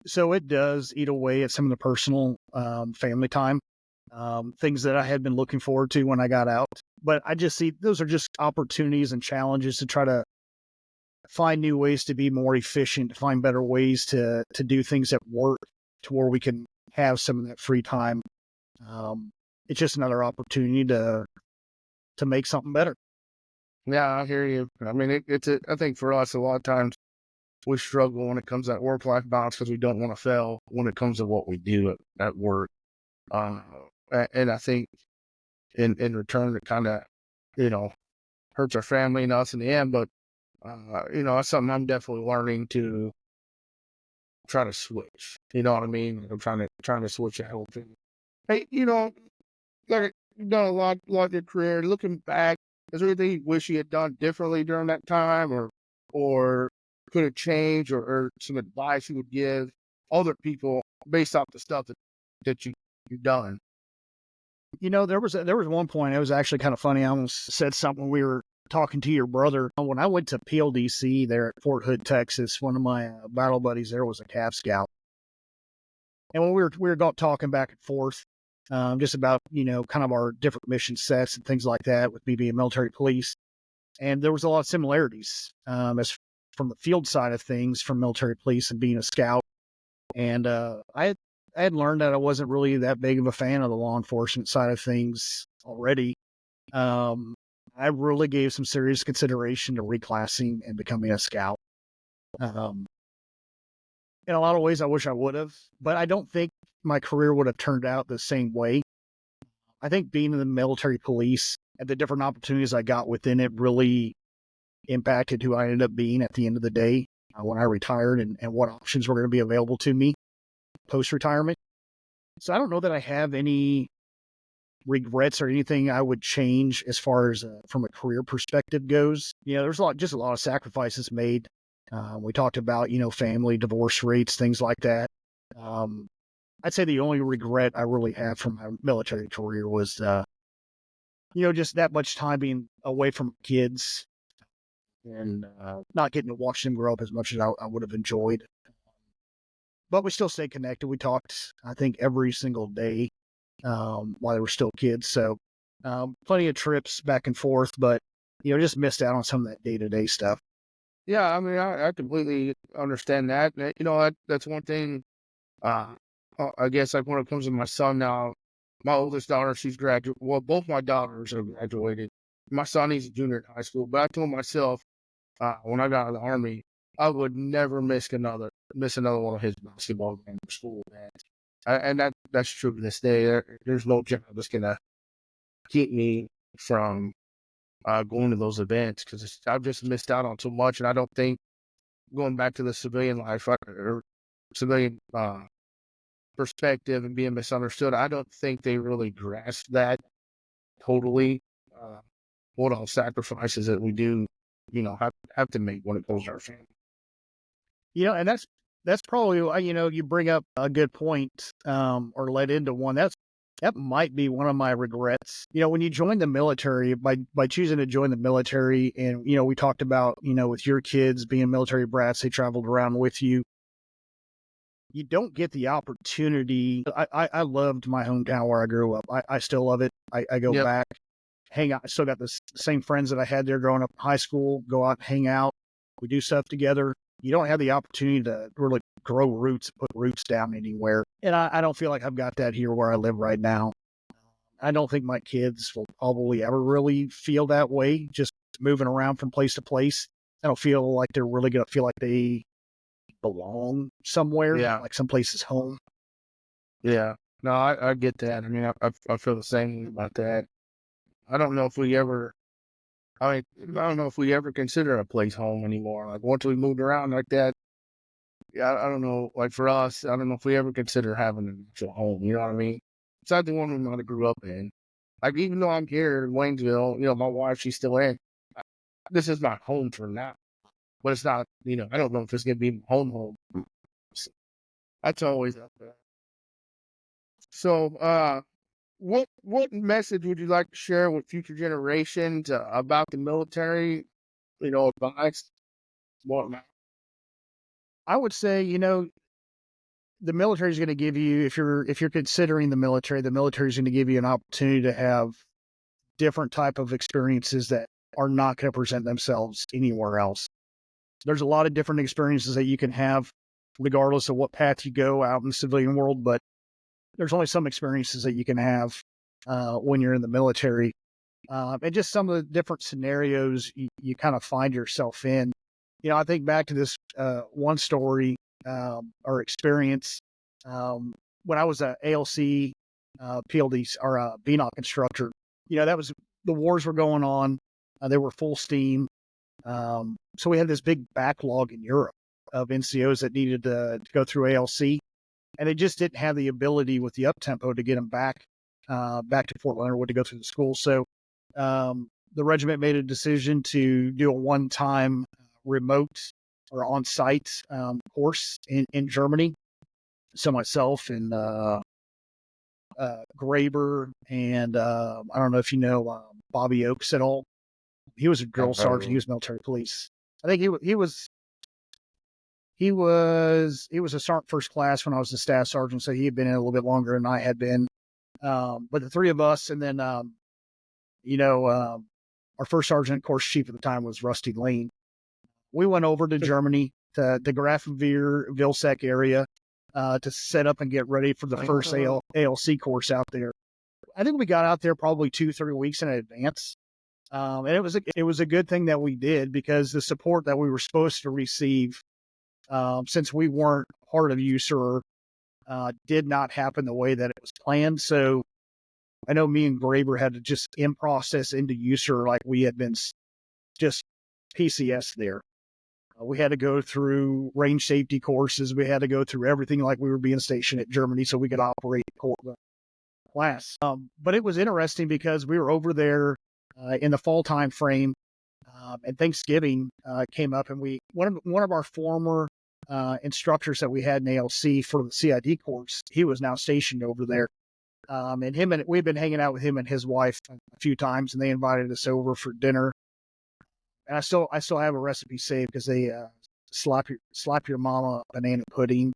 So it does eat away at some of the personal family time, things that I had been looking forward to when I got out. But I just see those are just opportunities and challenges to try to find new ways to be more efficient, to find better ways to do things at work to where we can have some of that free time. It's just another opportunity to make something better. Yeah, I hear you. I mean, I think for us, a lot of times we struggle when it comes to that work-life balance because we don't want to fail when it comes to what we do at work. Uh, and I think in return, it kind of, you know, hurts our family and us in the end. But, that's something I'm definitely learning to try to switch. You know what I mean? I'm trying to switch that whole thing. Hey, like you've done a lot of your career. Looking back, is there anything you wish you had done differently during that time, or could have changed, or some advice you would give other people based off the stuff that you've done? There was one point, it was actually kind of funny. I almost said something when we were talking to your brother. When I went to PLDC there at Fort Hood, Texas, one of my battle buddies there was a Calf Scout. And when we were talking back and forth, just about, kind of our different mission sets and things like that with me being military police. and there was a lot of similarities as from the field side of things, from military police and being a scout. And I had learned that I wasn't really that big of a fan of the law enforcement side of things already. I really gave some serious consideration to reclassing and becoming a scout. Um, in a lot of ways, I wish I would have, but I don't think my career would have turned out the same way. I think being in the military police and the different opportunities I got within it really impacted who I ended up being at the end of the day when I retired, and what options were going to be available to me post-retirement. So I don't know that I have any regrets or anything I would change as far as from a career perspective goes. There's just a lot of sacrifices made. We talked about, family, divorce rates, things like that. I'd say the only regret I really have from my military career was, just that much time being away from kids and not getting to watch them grow up as much as I would have enjoyed. But we still stay connected. We talked, I think, every single day while they were still kids. So plenty of trips back and forth, but, just missed out on some of that day-to-day stuff. Yeah, I mean, I completely understand that. That's one thing. I guess like when it comes to my son now, my oldest daughter, she's graduated. Well, both my daughters have graduated. My son, he's a junior in high school. But I told myself when I got out of the Army, I would never miss another one of his basketball games or school events. And that's true to this day. There's no job that's gonna keep me from going to those events because I've just missed out on so much, and I don't think going back to the civilian life or civilian perspective and being misunderstood, I don't think they really grasp that totally. Uh, what all sacrifices that we do, have to make when it comes to our family. And that's probably you bring up a good point, or led into one. That might be one of my regrets. When you join the military, by choosing to join the military, and we talked about with your kids being military brats, they traveled around with you. You don't get the opportunity. I loved my hometown where I grew up. I still love it. I go Yep. back, hang out. I still got the same friends that I had there growing up in high school. Go out, hang out. We do stuff together. You don't have the opportunity to really grow roots, put roots down anywhere. And I don't feel like I've got that here where I live right now. I don't think my kids will probably ever really feel that way, just moving around from place to place. I don't feel like they're really going to feel like they belong somewhere, Yeah. like someplace is home. Yeah. No, I get that. I mean, I feel the same about that. I don't know if we ever. I mean, I don't know if we ever consider a place home anymore. Like once we moved around like that, yeah, I don't know. Like for us, I don't know if we ever consider having an actual home. You know what I mean? Besides the one we might have grew up in. Like even though I'm here in Waynesville, my wife, she's still in. This is my home for now, but it's not. I don't know if it's gonna be my home. So that's always up there. So, what message would you like to share with future generations about the military? Advice, whatnot. I would say, the military is going to give you, if you're considering the military is going to give you an opportunity to have different type of experiences that are not going to present themselves anywhere else. There's a lot of different experiences that you can have regardless of what path you go out in the civilian world, but there's only some experiences that you can have when you're in the military. And just some of the different scenarios you kind of find yourself in. I think back to this one story or experience when I was a ALC PLD or a BNOC instructor. That was the wars were going on; they were full steam. So we had this big backlog in Europe of NCOs that needed to go through ALC, and they just didn't have the ability with the up tempo to get them back to Fort Leonard Wood to go through the school. So the regiment made a decision to do a one-time remote or on-site course in Germany. So myself and Graber and I don't know if you know Bobby Oakes at all. He was a drill sergeant. He was military police. I think he was a sergeant first class when I was a staff sergeant, so he had been in a little bit longer than I had been. But the three of us, and then our first sergeant, of course, chief at the time was Rusty Lane. We went over to Germany, to the Grafenwehr-Vilseck area, to set up and get ready for the first ALC course out there. I think we got out there probably 2-3 weeks in advance. And it was a good thing that we did, because the support that we were supposed to receive, since we weren't part of USER, did not happen the way that it was planned. So I know me and Graber had to just in-process into USER like we had been just PCS there. We had to go through range safety courses. We had to go through everything like we were being stationed at Germany so we could operate the class. But it was interesting because we were over there in the fall time frame, and Thanksgiving came up, and one of our former instructors that we had in ALC for the CID course, he was now stationed over there. And we've been hanging out with him and his wife a few times, and they invited us over for dinner. And I still have a recipe saved, because they slap your mama banana pudding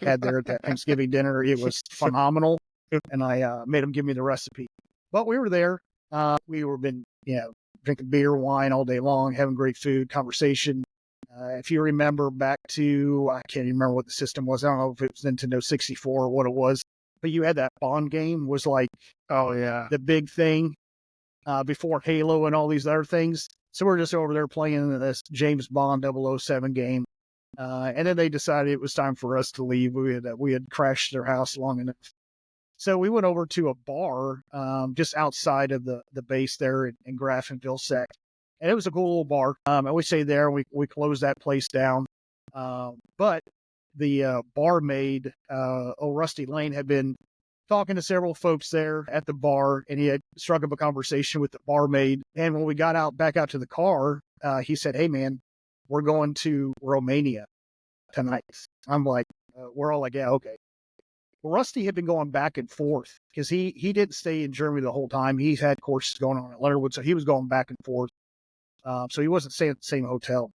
had there at that Thanksgiving dinner. It was phenomenal, and I made them give me the recipe. But we were there. We were drinking beer, wine all day long, having great food, conversation. If you remember back to, I can't even remember what the system was. I don't know if it was Nintendo 64 or what it was, but you had that Bond game was like, oh yeah, the big thing before Halo and all these other things. So we're just over there playing this James Bond 007 game. And then they decided it was time for us to leave. We had crashed their house long enough. So we went over to a bar just outside of the base there in Grafenwehr-Vilseck. And it was a cool little bar. And we stayed there, and we closed that place down. But the barmaid, Rusty Lane, had been talking to several folks there at the bar, and he had struck up a conversation with the barmaid. And when we got back out to the car, he said, "Hey man, we're going to Romania tonight." I'm like, we're all like, yeah, okay. Well, Rusty had been going back and forth, because he didn't stay in Germany the whole time. He had courses going on at Leonardwood, so he was going back and forth. So he wasn't staying at the same hotel.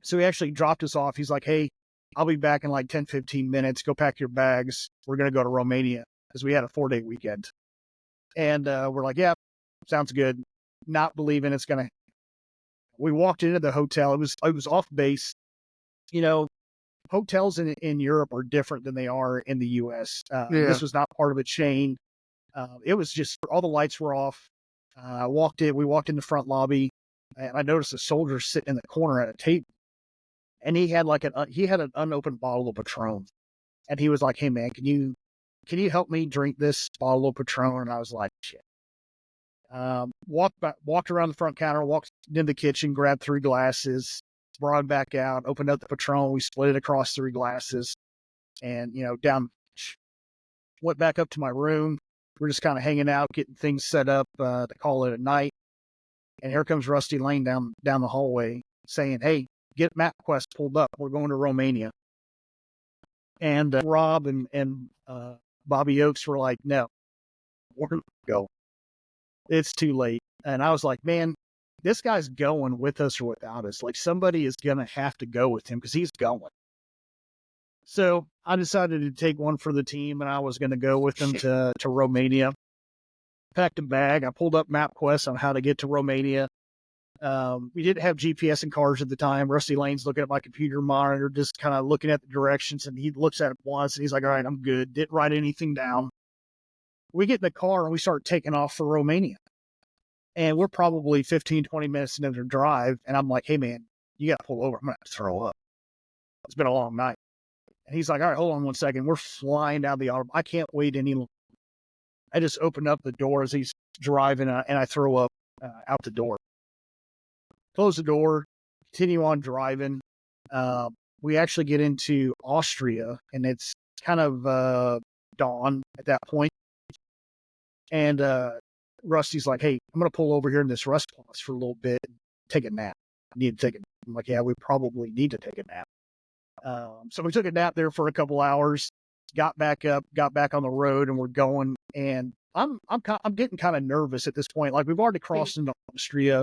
So he actually dropped us off. He's like, "Hey, I'll be back in like 10-15 minutes. Go pack your bags. We're going to go to Romania," because we had a 4-day weekend. And we're like, yeah, sounds good. Not believing it's going to. We walked into the hotel. It was off base. Hotels in Europe are different than they are in the U.S. This was not part of a chain. It was just, all the lights were off. We walked in the front lobby, and I noticed a soldier sitting in the corner at a table. And he had an unopened bottle of Patron. And he was like, "Hey man, can you help me drink this bottle of Patron?" And I was like, shit. Walked around the front counter, walked into the kitchen, grabbed 3 glasses, brought it back out, opened up the Patron. We split it across 3 glasses, and down. Went back up to my room. We're just kind of hanging out, getting things set up to call it a night. And here comes Rusty Lane down the hallway saying, "Hey, get MapQuest pulled up. We're going to Romania." And Rob and Bobby Oakes were like, "No, we're going to go. It's too late." And I was like, man, this guy's going with us or without us. Like, somebody is going to have to go with him, because he's going. So I decided to take one for the team, and I was going to go with them to Romania. Packed a bag. I pulled up MapQuest on how to get to Romania. We didn't have GPS in cars at the time. Rusty Lane's looking at my computer monitor, just kind of looking at the directions, and he looks at it once, and he's like, "All right, I'm good." Didn't write anything down. We get in the car, and we start taking off for Romania. And we're probably 15-20 minutes into the drive, and I'm like, "Hey man, you got to pull over. I'm going to throw up. It's been a long night." And he's like, "All right, hold on one second." We're flying down the auto. I can't wait any longer. I just opened up the door as he's driving, and I throw up out the door. Close the door, continue on driving. We actually get into Austria, and it's kind of dawn at that point. And Rusty's like, "Hey, I'm going to pull over here in this rest pause for a little bit and take a nap. I need to take a nap." I'm like, "Yeah, we probably need to take a nap." So we took a nap there for a couple hours, got back up, got back on the road, and we're going. And I'm getting kind of nervous at this point. Like, we've already crossed into Austria.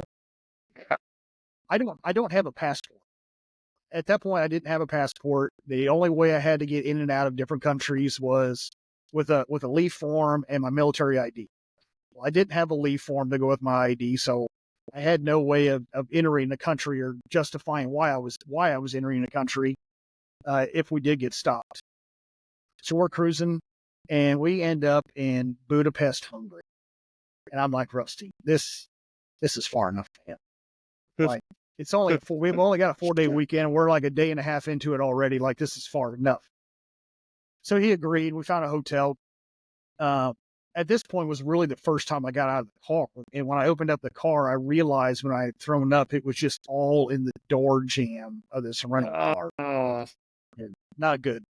I don't have a passport. At that point, I didn't have a passport. The only way I had to get in and out of different countries was with a leave form and my military ID. Well, I didn't have a leave form to go with my ID, so I had no way of entering the country or justifying why I was entering the country if we did get stopped. So we're cruising, and we end up in Budapest, Hungary. And I'm like, Rusty, this is far enough, man. Like, it's only we've only got a 4-day weekend. We're like a day and a half into it already. Like, this is far enough. So he agreed. We found a hotel. At this point was really the first time I got out of the car. And when I opened up the car, I realized when I had thrown up, it was just all in the door jamb of this rental car. Not good.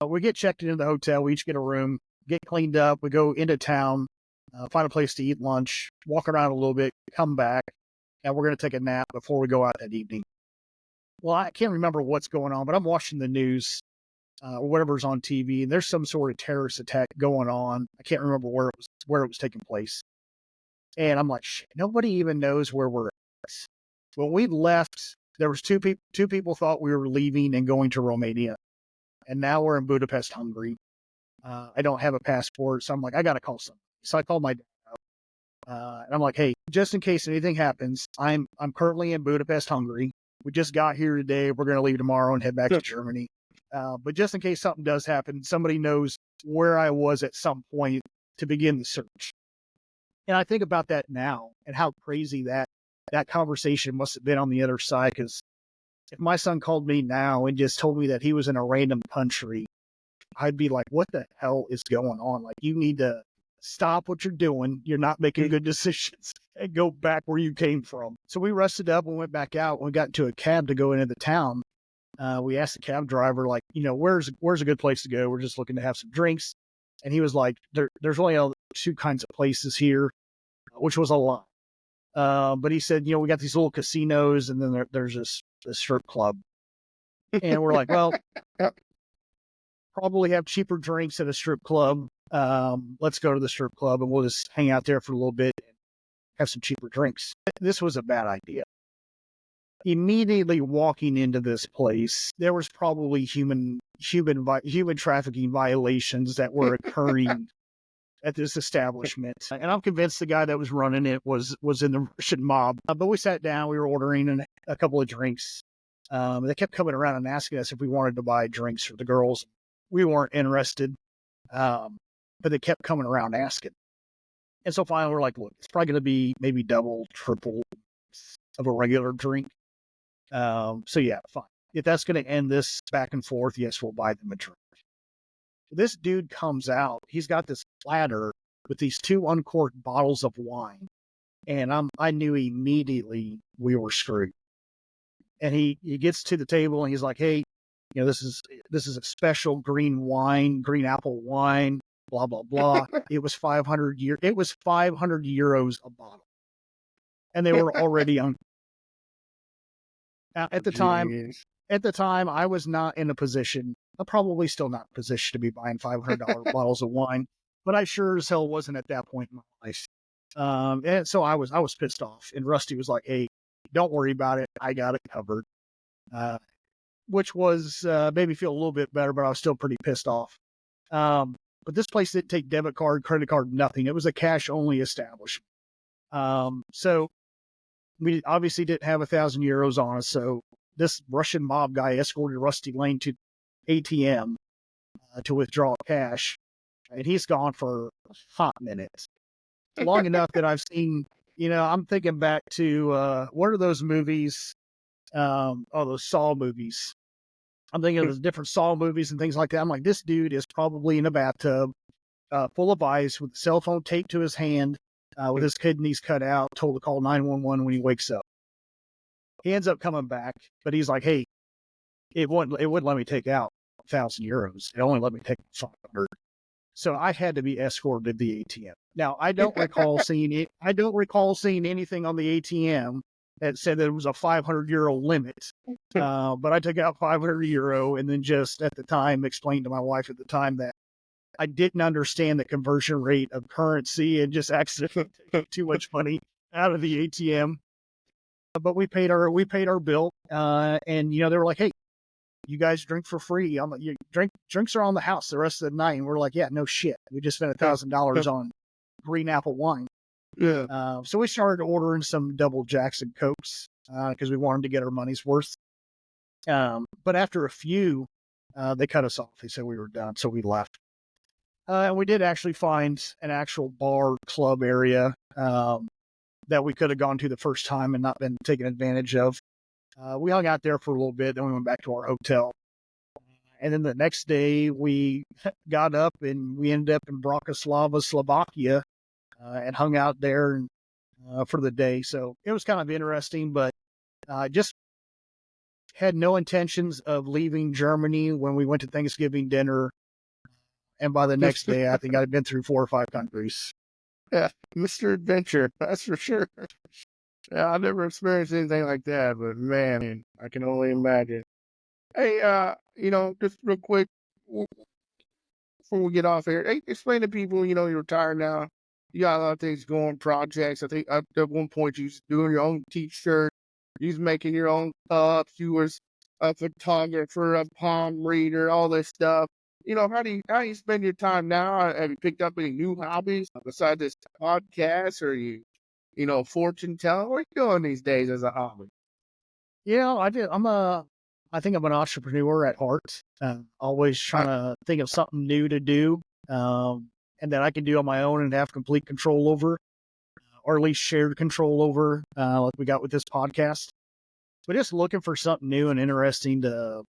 We get checked into the hotel. We each get a room, get cleaned up. We go into town, find a place to eat lunch, walk around a little bit, come back, and we're going to take a nap before we go out that evening. Well, I can't remember what's going on, but I'm watching the news or whatever's on TV, and there's some sort of terrorist attack going on. I can't remember where it was taking place. And I'm like, shit, nobody even knows where we're at. When we left, there was two people thought we were leaving and going to Romania. And now we're in Budapest, Hungary. I don't have a passport, so I'm like, I got to call somebody. So I called my dad up. And I'm like, hey, just in case anything happens, I'm currently in Budapest, Hungary. We just got here today. We're going to leave tomorrow and head back to Germany. But just in case something does happen, somebody knows where I was at some point to begin the search. And I think about that now and how crazy that conversation must have been on the other side. Because if my son called me now and just told me that he was in a random country, I'd be like, what the hell is going on? Like, you need to stop what you're doing. You're not making good decisions, and go back where you came from. So we rested up and went back out. When we got into a cab to go into the town, we asked the cab driver, like, where's a good place to go? We're just looking to have some drinks. And he was like, there's only two kinds of places here, which was a lot. But he said, we got these little casinos, and then there's this strip club. And we're like, well, probably have cheaper drinks at a strip club. Let's go to the strip club, and we'll just hang out there for a little bit and have some cheaper drinks. This was a bad idea. Immediately walking into this place, there was probably human trafficking violations that were occurring at this establishment. And I'm convinced the guy that was running it was in the Russian mob. But we sat down, we were ordering a couple of drinks. They kept coming around and asking us if we wanted to buy drinks for the girls. We weren't interested, but they kept coming around asking. And so finally we're like, look, it's probably going to be maybe double, triple of a regular drink. So yeah, fine. If that's going to end this back and forth, yes, we'll buy them a drink. This dude comes out. He's got this platter with these 2 uncorked bottles of wine. And I knew immediately we were screwed. And he gets to the table and he's like, hey, this is a special green apple wine, blah, blah, blah. It was 500 euros a bottle. And they were already on. Now, at the time, I was not in a position, I'm probably still not in a position to be buying $500 bottles of wine, but I sure as hell wasn't at that point in my life. And so I was pissed off, and Rusty was like, hey, don't worry about it. I got it covered. Which was, made me feel a little bit better, but I was still pretty pissed off. But this place didn't take debit card, credit card, nothing. It was a cash only establishment. So we obviously didn't have 1,000 euros on us. So this Russian mob guy escorted Rusty Lane to ATM to withdraw cash. And he's gone for a hot minute. Long enough that I've seen, I'm thinking back to, what are those movies? Those Saw movies. I'm thinking of the different Saw movies and things like that. I'm like, this dude is probably in a bathtub, full of ice, with a cell phone taped to his hand, with his kidneys cut out, told to call 911 when he wakes up. He ends up coming back, but he's like, hey, it wouldn't let me take out 1,000 euros. It only let me take 500. So I had to be escorted to the ATM. Now, I don't recall seeing it. I don't recall seeing anything on the ATM that said that it was a 500 euro limit. But I took out 500 euro and then just at the time explained to my wife at the time that I didn't understand the conversion rate of currency and just accidentally took too much money out of the ATM. But we paid our bill, and they were like, hey, you guys drink for free. Drinks are on the house the rest of the night. And we're like, yeah, no shit. We just spent $1,000 on green apple wine. Yeah. So we started ordering some double Jackson Cokes because we wanted to get our money's worth. But after a few, they cut us off. They said we were done, so we left. And we did actually find an actual bar club area that we could have gone to the first time and not been taken advantage of. We hung out there for a little bit, then we went back to our hotel. And then the next day, we got up and we ended up in Bratislava, Slovakia, and hung out there for the day. So it was kind of interesting, but just had no intentions of leaving Germany when we went to Thanksgiving dinner. And by the next day, I think I'd been through 4 or 5 countries. Yeah, Mr. Adventure, that's for sure. Yeah, I never experienced anything like that, but man, I can only imagine. Hey, just real quick before we get off here, hey, explain to people, you're retired now. You got a lot of things going, projects. I think at one point you was doing your own t-shirt. You was making your own cups. You was a photographer, a palm reader, all this stuff. How do you spend your time now? Have you picked up any new hobbies besides this podcast, or fortune telling? What are you doing these days as a hobby? I did. I think I'm an entrepreneur at heart. Always trying to think of something new to do, and that I can do on my own and have complete control over, or at least shared control over, like we got with this podcast. But just looking for something new and interesting to,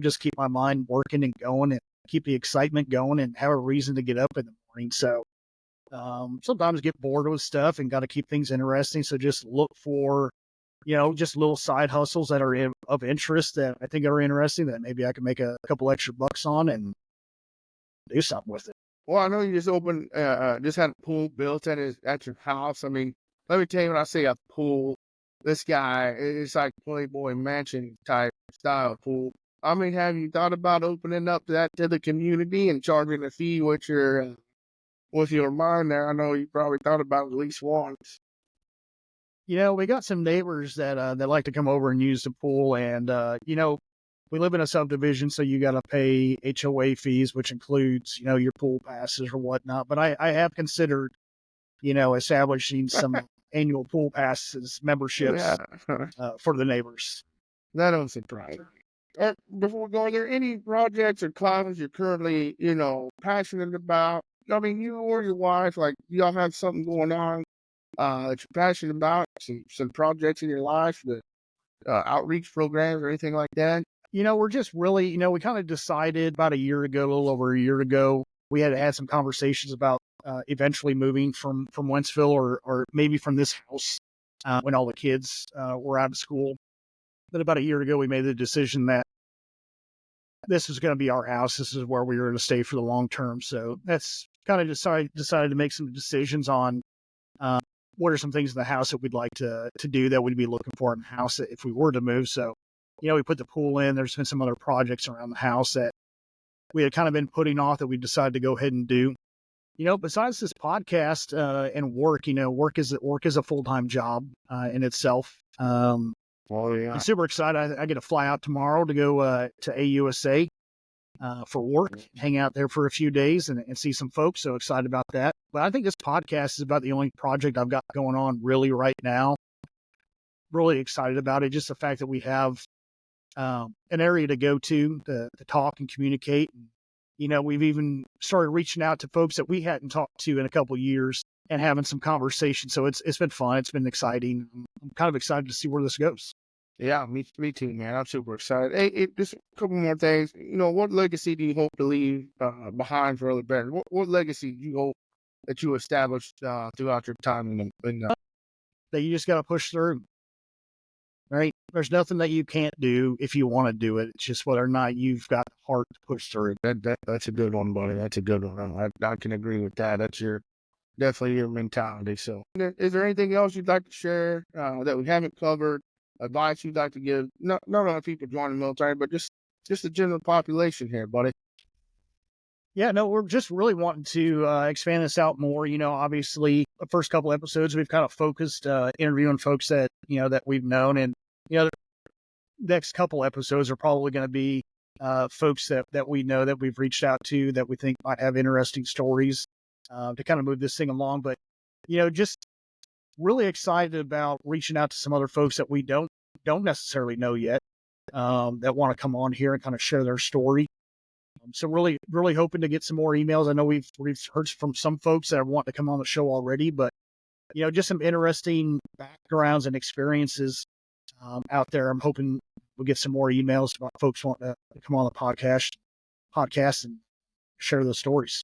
just keep my mind working and going and keep the excitement going and have a reason to get up in the morning. So sometimes get bored with stuff and got to keep things interesting. So just look for, just little side hustles that are of interest that I think are interesting that maybe I can make a couple extra bucks on and do something with it. Well, I know you just had a pool built at your house. I mean, let me tell you, when I say a pool, this guy, it's like Playboy Mansion type style pool. I mean, have you thought about opening up that to the community and charging a fee with your mind there? I know you probably thought about at least once. We got some neighbors that like to come over and use the pool, and we live in a subdivision, so you got to pay HOA fees, which includes your pool passes or whatnot. But I have considered establishing some annual pool passes memberships Yeah, for the neighbors. that don't surprise me. Before we go, are there any projects or classes you're currently, passionate about? I mean, you or your wife, like, y'all have something going on that you're passionate about? Some projects in your life, the outreach programs or anything like that? We're just really, we kind of decided about a year ago, a little over a year ago, we had some conversations about eventually moving from Wentzville or maybe from this house when all the kids were out of school. But about a year ago, we made the decision that this was going to be our house. This is where we were going to stay for the long term. So that's kind of decided to make some decisions on what are some things in the house that we'd like to do that we'd be looking for in the house if we were to move. So, we put the pool in. There's been some other projects around the house that we had kind of been putting off that we decided to go ahead and do. Besides this podcast and work, work is a full-time job in itself. Oh, yeah. I'm super excited. I get to fly out tomorrow to go to AUSA for work, hang out there for a few days and see some folks. So excited about that. But I think this podcast is about the only project I've got going on really right now. Really excited about it. Just the fact that we have an area to go to talk and communicate. We've even started reaching out to folks that we hadn't talked to in a couple of years and having some conversation. So it's been fun. It's been exciting. I'm kind of excited to see where this goes. Yeah, me too, man. I'm super excited. Hey, just a couple more things. What legacy do you hope to leave behind for other bands? What legacy do you hope that you established throughout your time That you just got to push through, right? There's nothing that you can't do if you want to do it. It's just whether or not you've got the heart to push through. that's a good one, buddy. That's a good one. I can agree with that. That's definitely your mentality. So, is there anything else you'd like to share that we haven't covered? Advice you'd like to give? Not only people joining the military, but just the general population here, buddy. Yeah, no, we're just really wanting to expand this out more. Obviously, the first couple episodes we've kind of focused interviewing folks that that we've known, and the next couple episodes are probably going to be folks that we know that we've reached out to that we think might have interesting stories to kind of move this thing along. But just really excited about reaching out to some other folks that we don't necessarily know yet, that want to come on here and kind of share their story. So really, really hoping to get some more emails. I know we've heard from some folks that want to come on the show already, but just some interesting backgrounds and experiences out there. I'm hoping we'll get some more emails about folks wanting to come on the podcast and share those stories.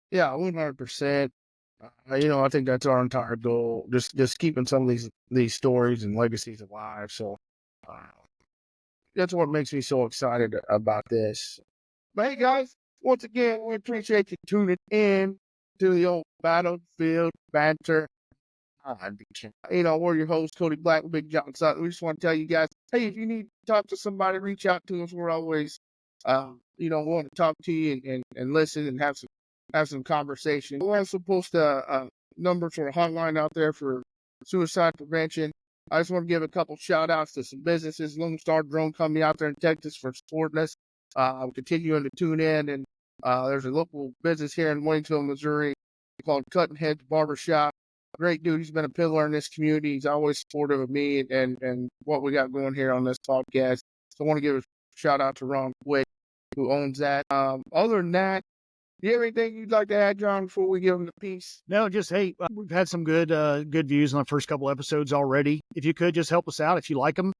Yeah, 100%. I think that's our entire goal. Just keeping some of these stories and legacies alive. So uh, that's what makes me so excited about this. But hey, guys, once again, we appreciate you tuning in to the old Battlefield Banter. We're your hosts, Codye Black and Big John Sutton. We just want to tell you guys, hey, if you need to talk to somebody, reach out to us. We're always, want to talk to you and listen and have some conversation. We'll also post a number for a hotline out there for suicide prevention. I just want to give a couple shout outs to some businesses, Lone Star Drone Company out there in Texas for supporting us. I'm continuing to tune in, and there's a local business here in Waynesville, Missouri called Cutting Heads Barbershop. Great dude. He's been a pillar in this community. He's always supportive of me and what we got going here on this podcast. So I want to give a shout out to Ron Quick, who owns that. Other than that, do you have anything you'd like to add, John, before we give him the piece? No, just, hey, we've had some good views on the first couple episodes already. If you could just help us out, if you like them,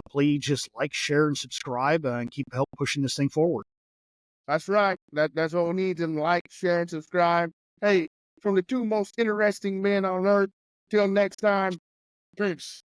please just like, share, and subscribe, and keep help pushing this thing forward. That's right. That's what we need, to like, share, and subscribe. Hey, from the two most interesting men on earth, till next time, peace.